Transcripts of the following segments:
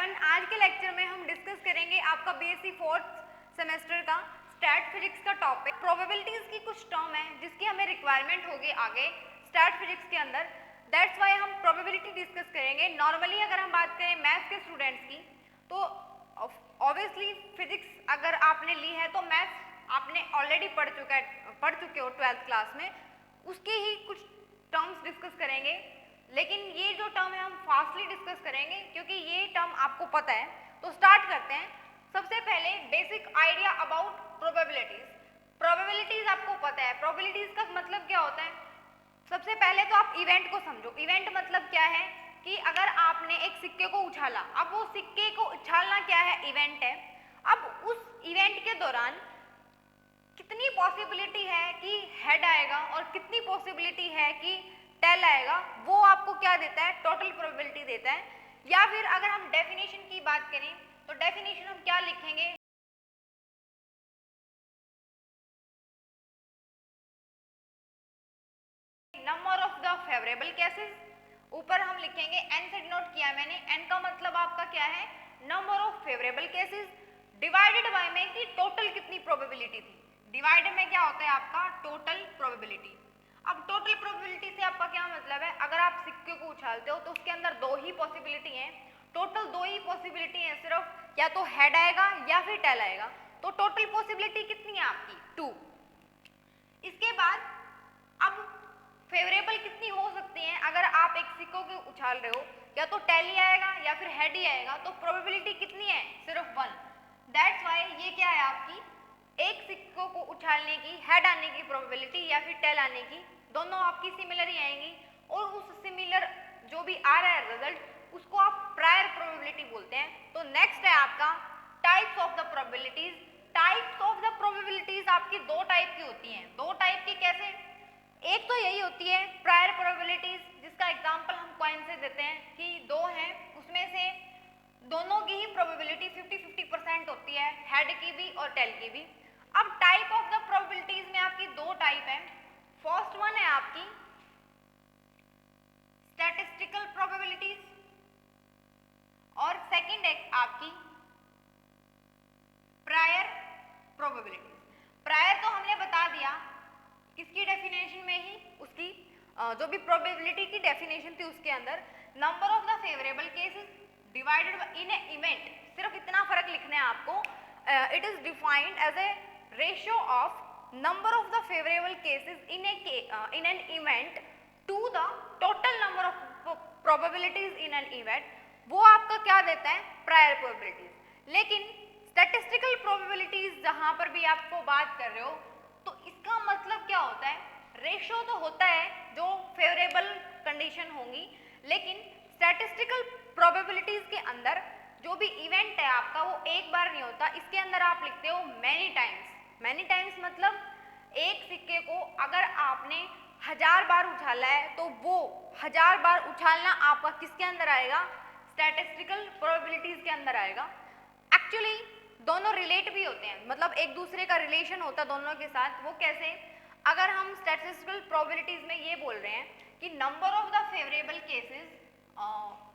Everyone, आज के lecture में हम डिस्कस करेंगे आपका बीएससी फोर्थ सेमेस्टर का स्टैट फिजिक्स का टॉपिक। प्रोबेबिलिटीज की कुछ टर्म है जिसकी हमें रिक्वायरमेंट होगी आगे स्टैट फिजिक्स के अंदर, दैट्स वाई हम प्रोबेबिलिटी डिस्कस करेंगे। नॉर्मली अगर हम बात करें मैथ्स के स्टूडेंट्स की तो ऑब्वियसली फिजिक्स अगर आपने ली है तो मैथ्स आपने ऑलरेडी पढ़ चुके हो 12th क्लास में, उसके ही कुछ टर्म्स डिस्कस करेंगे। लेकिन ये जो टर्म है हम फास्टली डिस्कस करेंगे क्योंकि ये टर्म आपको पता है। तो स्टार्ट करते हैं। सबसे पहले basic idea about probabilities. Probabilities आपको पता है, प्रोबेबिलिटीज का मतलब क्या होता है। सबसे पहले तो आप इवेंट को समझो। इवेंट मतलब क्या है कि अगर आपने एक सिक्के को उछाला, अब वो सिक्के को उछालना क्या है, इवेंट है। अब उस इवेंट के दौरान कितनी पॉसिबिलिटी है कि हेड आएगा और कितनी पॉसिबिलिटी है कि टेल आएगा, वो आपको क्या देता है, टोटल प्रोबेबिलिटी देता है। या फिर अगर हम डेफिनेशन की बात करें तो डेफिनेशन हम क्या लिखेंगे, number of the favourable cases, ऊपर हम लिखेंगे एन से डिनोट किया मैंने, एन का मतलब आपका क्या है, number of favourable cases divided by में कि टोटल कितनी प्रोबेबिलिटी थी। डिवाइडेड में क्या होता है आपका टोटल प्रोबेबिलिटी। अब टोटल प्रोबेबिलिटी से आपका क्या मतलब है, अगर आप सिक्के को उछालते हो तो उसके अंदर दो ही पॉसिबिलिटी हैं, टोटल दो ही पॉसिबिलिटी है सिर्फ, या तो हेड आएगा या फिर टेल आएगा। तो टोटल पॉसिबिलिटी कितनी है आपकी, 2। इसके बाद अब फेवरेबल कितनी हो सकती हैं, अगर आप एक सिक्कों को उछाल रहे हो या तो टेल ही आएगा या फिर हेड ही आएगा, तो प्रोबेबिलिटी कितनी है, सिर्फ 1। दैट्स वाई ये क्या है आपकी, एक सिक्कों को उछालने की हेड आने की प्रोबेबिलिटी या फिर टेल आने की, दोनों आपकी सिमिलर ही आएंगी। और उस सिमिलर जो भी आ रहा है रिजल्ट, उसको आप प्रायर प्रोबेबिलिटी बोलते हैं। तो नेक्स्ट है आपका types of the probabilities. Types of the probabilities आपकी दो टाइप की होती हैं। दो टाइप की कैसे, एक तो यही होती है प्रायर प्रोबेबिलिटीज, जिसका एग्जांपल हम कॉइन से देते हैं कि दो हैं, उसमें से दोनों की ही प्रोबेबिलिटी 50-50% होती है, हेड की भी और टेल की भी। अब टाइप ऑफ द प्रोबेबिलिटीज में आपकी दो टाइप है। फर्स्ट वन है आपकी स्टैटिस्टिकल प्रोबेबिलिटीज और सेकंड है आपकी प्रायर प्रोबेबिलिटीज। प्रायर तो हमने बता दिया किसकी डेफिनेशन में ही, उसकी जो भी प्रोबेबिलिटी की डेफिनेशन थी उसके अंदर, number of the favourable cases divided in a event. सिर्फ इतना फर्क लिखना है आपको, it is defined as a ratio of number of the favorable cases in an event to the total number of probabilities in an event, वो आपका क्या देता है, प्रायर प्रोबेबिलिटीज। लेकिन स्टैटिस्टिकल प्रोबेबिलिटीज जहां पर भी आपको बात कर रहे हो तो इसका मतलब क्या होता है, रेशियो तो होता है जो फेवरेबल कंडीशन होंगी, लेकिन स्टैटिस्टिकल प्रोबेबिलिटीज के अंदर जो भी इवेंट है आपका वो एक बार नहीं होता, इसके अंदर आप लिखते हो मैनी टाइम्स। मैनी टाइम्स मतलब एक सिक्के को अगर आपने 1000 बार उछाला है तो वो 1000 बार उछालना आपका किसके अंदर आएगा, स्टैटिस्टिकल प्रोबेबिलिटीज के अंदर आएगा। एक्चुअली दोनों रिलेट भी होते हैं, मतलब एक दूसरे का रिलेशन होता है दोनों के साथ। वो कैसे, अगर हम स्टैटिस्टिकल प्रोबेबिलिटीज में ये बोल रहे हैं कि number of the favourable cases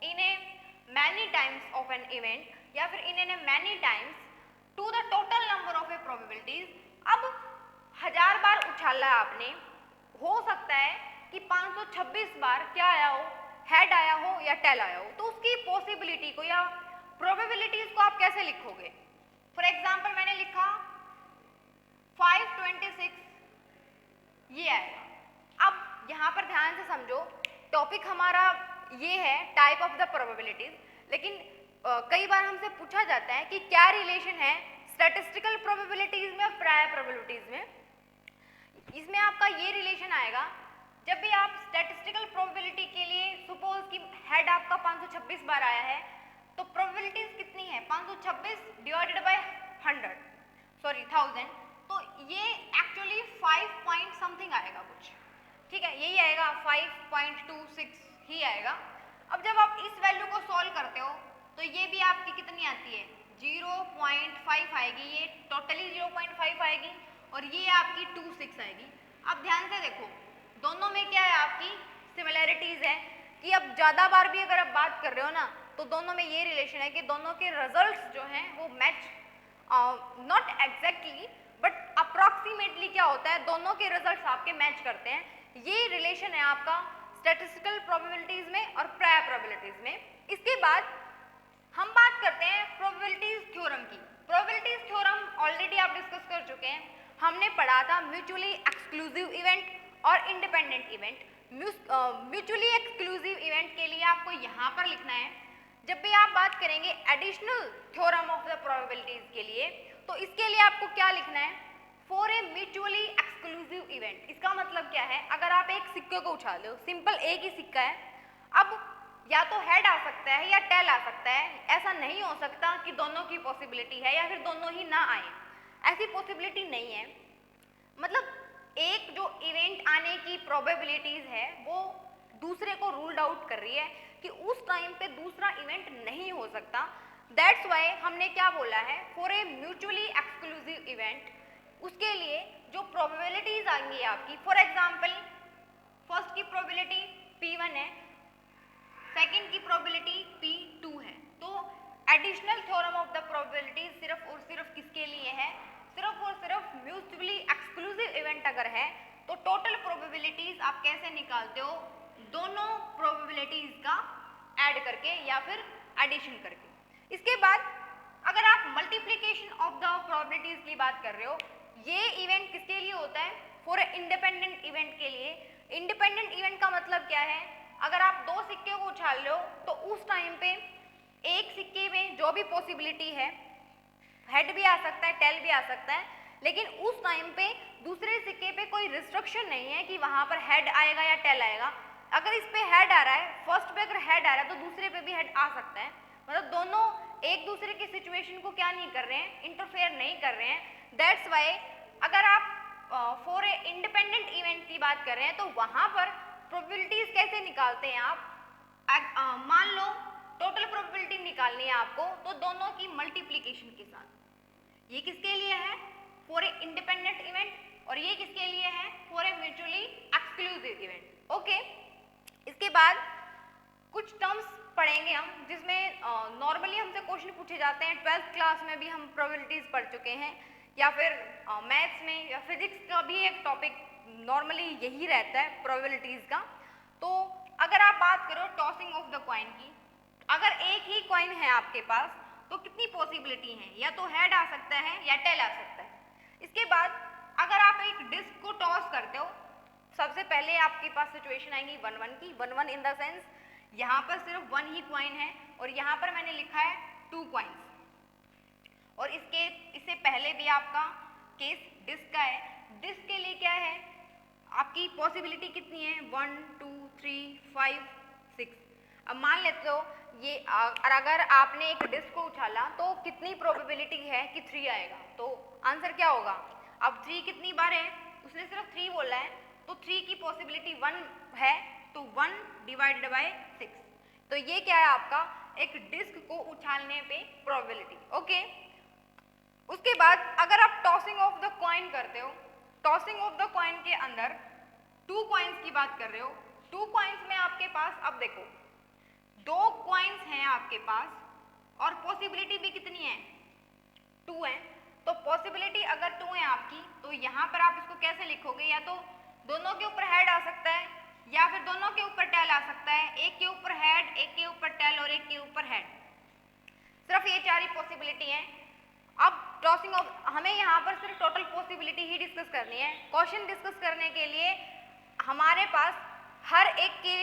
in a many times of an event या फिर in a many times to the total number of a probabilities. अब 1000 बार उछाला आपने, हो सकता है कि 526 बार क्या आया हो, हेड आया हो या टेल आया हो, तो उसकी पॉसिबिलिटी को या प्रोबेबिलिटीज को आप कैसे लिखोगे। फॉर एग्जांपल मैंने लिखा 526, ये आएगा। अब यहाँ पर ध्यान से समझो, टॉपिक हमारा ये है टाइप ऑफ द प्रोबेबिलिटीज, लेकिन कई बार हमसे पूछा जाता है कि क्या रिलेशन है स्टैटिस्टिकल प्रोबेबिलिटीज में और प्रायर प्रोबेबिलिटीज में। इसमें आपका ये रिलेशन आएगा, जब भी आप स्टैटिस्टिकल प्रोबेबिलिटी के लिए सपोज कि हेड आपका 526 बार आया है, तो प्रोबेबिलिटीज कितनी है, 526 डिवाइडेड बाय 1000, तो ये एक्चुअली 5 पॉइंट समथिंग आएगा कुछ, ठीक है, यही आएगा 5.26 ही आएगा। अब जब आप इस वैल्यू को सॉल्व करते हो तो ये भी आपकी कितनी आती है, 0.5 आएगी, ये टोटली 0.5 आएगी और ये आपकी 26 आएगी। अब ध्यान से देखो, दोनों में क्या है आपकी सिमिलैरिटीज है कि अब ज़्यादा बार भी अगर आप बात कर रहे हो ना तो दोनों में ये रिलेशन है कि दोनों के रिजल्ट्स जो हैं वो match, not exactly but approximately क्या होता है, दोनों के रिजल्ट्स आपके मैच करते हैं। ये रिलेशन है आपका स्टैटिस्टिकल प्रोबेबिलिटीज में और प्रायर प्रोबेबिलिटीज में। इसके बाद हम बात करते हैं प्रोबेबिलिटीज थ्योरम की। प्रोबेबिलिटीज थ्योरम ऑलरेडी आप डिस्कस कर चुके हैं, हमने पढ़ा था म्यूचुअली एक्सक्लूसिव इवेंट और independent event. Mutually exclusive event के लिए आपको यहाँ पर लिखना है। जब भी आप बात करेंगे additional theorem of the probabilities के लिए, तो इसके लिए आपको क्या लिखना है, for a mutually exclusive event. इसका मतलब क्या है, अगर आप एक सिक्के को उछाल लो, सिंपल एक ही सिक्का है, अब या तो हेड आ सकता है या टेल आ सकता है, ऐसा नहीं हो सकता कि दोनों की पॉसिबिलिटी है या फिर दोनों ही ना आए, ऐसी पॉसिबिलिटी नहीं है। मतलब एक जो इवेंट आने की प्रोबेबिलिटीज है वो दूसरे को रूल्ड आउट कर रही है कि उस टाइम पे दूसरा इवेंट नहीं हो सकता। दैट्स वाई हमने क्या बोला है, for a mutually exclusive event, उसके लिए जो प्रोबेबिलिटीज आएंगी आपकी, फॉर एग्जांपल फर्स्ट की प्रोबेबिलिटी P1 है, सेकंड की प्रोबेबिलिटी P2 है, तो additional theorem of the probabilities सिर्फ और सिर्फ किसके लिए है, सिर्फ और सिर्फ म्यूचुअली एक्सक्लूसिव इवेंट अगर है तो टोटल प्रोबेबिलिटीज आप कैसे निकालते हो, दोनों प्रोबेबिलिटीज का ऐड करके या फिर एडिशन करके। इसके बाद अगर आप मल्टीप्लिकेशन ऑफ द प्रोबेबिलिटीज की बात कर रहे हो, ये इवेंट किसके लिए होता है, फॉर इंडिपेंडेंट इवेंट के लिए। इंडिपेंडेंट इवेंट का मतलब क्या है, अगर आप दो सिक्के को उछाल रहे हो तो उस टाइम पे एक सिक्के में जो भी पॉसिबिलिटी है, हेड भी आ सकता है, टेल भी आ सकता है, लेकिन उस टाइम पे दूसरे सिक्के पे कोई रिस्ट्रिक्शन नहीं है कि वहां पर हेड आएगा या टेल आएगा। अगर इस पे हेड आ रहा है, फर्स्ट पे अगर हेड आ रहा है तो दूसरे पे भी हेड आ सकता है। मतलब दोनों एक दूसरे की सिचुएशन को क्या नहीं कर रहे हैं, इंटरफेयर नहीं कर रहे हैं। दैट्स वाई अगर आप फॉर ए इंडिपेंडेंट इवेंट की बात कर रहे हैं तो वहां पर प्रोबेबिलिटीज कैसे निकालते हैं आप, मान लो टोटल प्रोबेबिलिटी निकालनी है आपको, तो दोनों की मल्टीप्लिकेशन के साथ। ये किसके लिए है, फॉर ए इंडिपेंडेंट इवेंट, और ये किसके लिए है, for a mutually exclusive event. Okay, इसके बाद कुछ टर्म्स पढ़ेंगे हम जिसमें नॉर्मली हमसे क्वेश्चन पूछे जाते हैं। 12th क्लास में भी हम प्रोबेबिलिटीज पढ़ चुके हैं, या फिर मैथ्स में या फिजिक्स का भी एक टॉपिक नॉर्मली यही रहता है प्रोबेबिलिटीज का। तो अगर आप बात करो टॉसिंग ऑफ द कॉइन की, अगर एक ही कॉइन है आपके पास तो कितनी पॉसिबिलिटी है, या तो हेड आ सकता है या टेल आ सकता है। इसके बाद अगर आप एक डिस्क को टॉस करते हो, सबसे पहले आपके पास सिचुएशन आएगी 1-1 की। 1-1 इन द सेंस यहाँ पर सिर्फ 1 ही कॉइन है और यहाँ पर मैंने लिखा है 2 कॉइन्स, और इससे पहले भी आपका केस डिस्क का है। डिस्क के लिए क्या है, आपकी पॉसिबिलिटी कितनी है, 1 2 3 5 6। अब मान लेते हो ये अगर आपने एक डिस्क को उछाला तो कितनी प्रोबेबिलिटी है कि 3 आएगा, तो आंसर क्या होगा। अब 3 कितनी बार है, उसने सिर्फ 3 बोला है, तो 3 की पॉसिबिलिटी 1 है, तो 1 डिवाइडेड बाय 6। तो ये क्या है आपका एक डिस्क को उछालने पे प्रोबेबिलिटी। ओके, उसके बाद अगर आप टॉसिंग ऑफ द कॉइन करते हो, टॉसिंग ऑफ द कॉइन के अंदर 2 कॉइन्स की बात कर रहे हो। 2 कॉइन्स में आपके पास, अब देखो 2 कॉइन्स हैं आपके पास और पॉसिबिलिटी भी कितनी है, 2 है। तो पॉसिबिलिटी अगर 2 है आपकी, तो यहाँ पर आप इसको कैसे लिखोगे, या तो दोनों के ऊपर हेड आ सकता है या फिर दोनों के ऊपर टेल आ सकता है। एक के ऊपर हेड, एक के ऊपर टेल और एक के ऊपर हेड, सिर्फ ये 4 ही पॉसिबिलिटी है। अब टॉसिंग ऑफ, हमें यहाँ पर सिर्फ टोटल पॉसिबिलिटी ही डिस्कस करनी है। क्वेश्चन डिस्कस करने के लिए हमारे पास हर एक के,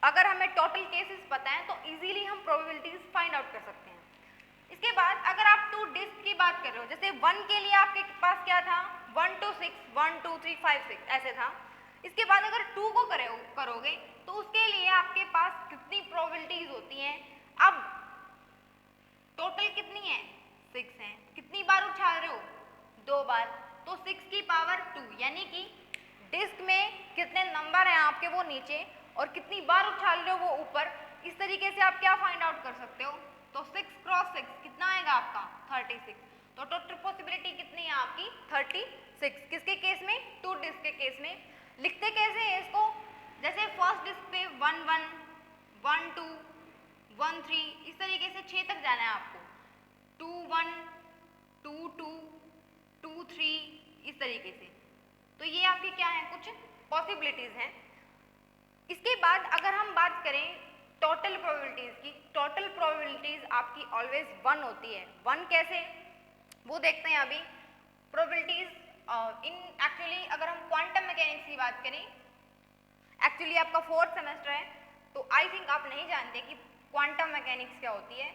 अगर हमें टोटल केसेस पता है तो इजीली हम प्रोबेबिलिटीज फाइंड आउट कर सकते हैं। इसके बाद अगर आप 2 डिस्क की बात कर रहे हो, जैसे 1 के लिए आपके पास क्या था, 1 2 6 1 2 3 5 6 ऐसे था। इसके बाद अगर 2 को करोगे तो उसके लिए आपके पास कितनी प्रोबेबिलिटीज होती हैं, अब टोटल कितनी है, 6 है। कितनी बार उछाल रहे हो, 2 बार, तो 6 की पावर 2, यानी कि डिस्क में कितने नंबर हैं आपके वो नीचे और कितनी बार उछाल रहे हो वो ऊपर। इस तरीके से आप क्या फाइंड आउट कर सकते हो, तो 6 × 6 कितना आएगा आपका 36। तो टोटल पॉसिबिलिटी कितनी है आपकी 36। किसके केस में, 2 डिस्क के केस में। लिखते कैसे हैं इसको, जैसे फर्स्ट डिस्क पे 1 1 1 2 1 3 इस तरीके से 6 तक जाना है आपको, 2 1 2 2 2 3 इस तरीके से। तो ये आपकी क्या है, कुछ पॉसिबिलिटीज हैं। इसके बाद अगर हम बात करें टोटल प्रोबेबिलिटीज की, टोटल प्रोबेबिलिटीज आपकी ऑलवेज 1 होती है। 1 कैसे, वो देखते हैं अभी। प्रोबेबिलिटीज इन एक्चुअली अगर हम क्वांटम मैकेनिक्स की बात करें, एक्चुअली आपका 4th सेमेस्टर है तो आई थिंक आप नहीं जानते कि क्वांटम मैकेनिक्स क्या होती है,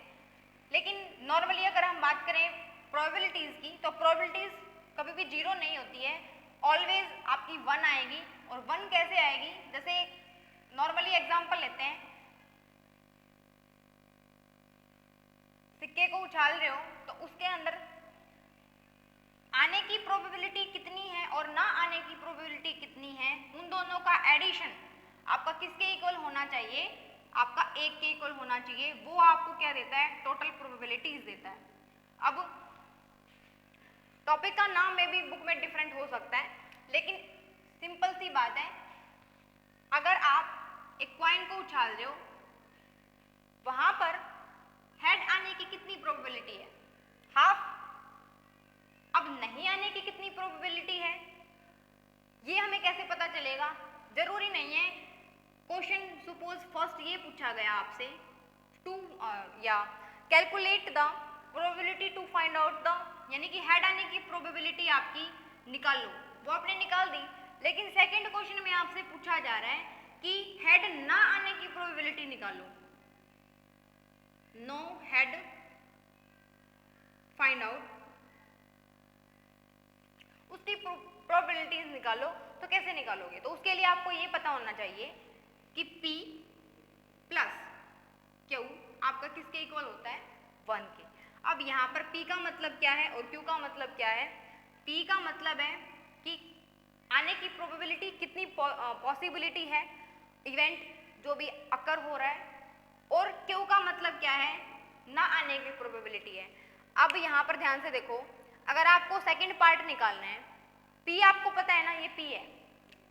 लेकिन नॉर्मली अगर हम बात करें प्रोबेबिलिटीज की तो प्रोबेबिलिटीज कभी भी 0 नहीं होती है, ऑलवेज आपकी 1 आएगी। और 1 कैसे आएगी, जैसे नॉर्मली एग्जांपल लेते हैं, सिक्के को उछाल रहे हो तो उसके अंदर आने की प्रोबेबिलिटी कितनी है और ना आने की प्रोबेबिलिटी कितनी है, उन दोनों का एडिशन आपका किसके इक्वल होना चाहिए, आपका 1 के इक्वल होना चाहिए। वो आपको क्या देता है, टोटल प्रोबेबिलिटीज देता है। अब टॉपिक का नाम में भी बुक में डिफरेंट हो सकता है, लेकिन सिंपल सी बात है, अगर आप एक कॉइन को उछाल रहे हो, वहां पर हेड आने की कितनी प्रोबेबिलिटी है, हाफ। अब नहीं आने की कितनी प्रोबेबिलिटी है, ये हमें कैसे पता चलेगा, जरूरी नहीं है। क्वेश्चन सपोज फर्स्ट ये पूछा गया आपसे टू या calculate the probability to find out the, यानी कि हेड आने की प्रोबेबिलिटी आपकी निकाल लो, वो आपने निकाल दी। लेकिन सेकंड क्वेश्चन में आपसे पूछा जा रहा है कि हेड ना आने की प्रोबेबिलिटी निकालो, नो हेड फाइंड आउट, उसकी प्रोबेबिलिटीज निकालो। तो कैसे निकालोगे, तो उसके लिए आपको ये पता होना चाहिए कि P प्लस Q आपका किसके इक्वल होता है, 1 के। अब यहाँ पर P का मतलब क्या है और Q का मतलब क्या है। P का मतलब है कि आने की प्रोबेबिलिटी कितनी पॉसिबिलिटी है, इवेंट जो भी अकर हो रहा है, और Q का मतलब क्या है, ना आने की प्रोबेबिलिटी है। अब यहाँ पर ध्यान से देखो, अगर आपको सेकंड पार्ट निकालना है, P आपको पता है ना ये P है,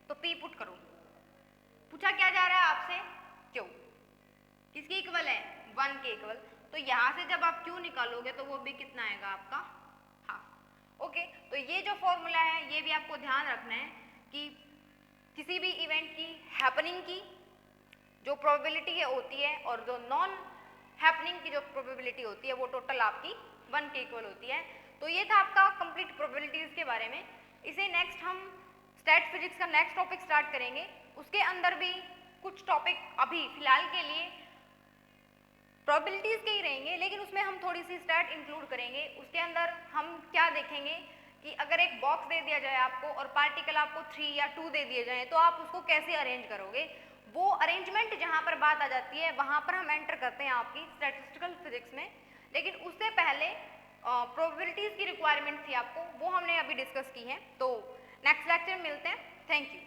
तो P पुट करो। पूछा क्या जा रहा है आपसे, Q किसके इक्वल है, 1 के इक्वल। तो यहाँ से जब आप Q निकालोगे तो वो भी कितना आएगा आपका, हाफ। ओके, तो ये जो फॉर्मूला है ये भी आपको ध्यान रखना है कि किसी भी इवेंट की हैपनिंग की जो प्रोबेबिलिटी होती है और जो नॉन हैपनिंग की जो प्रोबेबिलिटी होती है वो टोटल आपकी 1 के इक्वल होती है। तो ये था आपका कंप्लीट प्रोबेबिलिटीज के बारे में। इसे नेक्स्ट हम स्टैट फिजिक्स का नेक्स्ट टॉपिक स्टार्ट करेंगे, उसके अंदर भी कुछ टॉपिक अभी फिलहाल के लिए प्रोबेबिलिटीज के ही रहेंगे, लेकिन उसमें हम थोड़ी सी स्टैट इंक्लूड करेंगे। उसके अंदर हम क्या देखेंगे कि अगर एक बॉक्स दे दिया जाए आपको और पार्टिकल आपको 3 या 2 दे दिए जाए तो आप उसको कैसे अरेंज करोगे। वो अरेंजमेंट जहाँ पर बात आ जाती है वहाँ पर हम एंटर करते हैं आपकी स्टैटिस्टिकल फिजिक्स में। लेकिन उससे पहले प्रोबेबिलिटीज की रिक्वायरमेंट थी आपको, वो हमने अभी डिस्कस की है। तो नेक्स्ट लेक्चर में मिलते हैं, थैंक यू।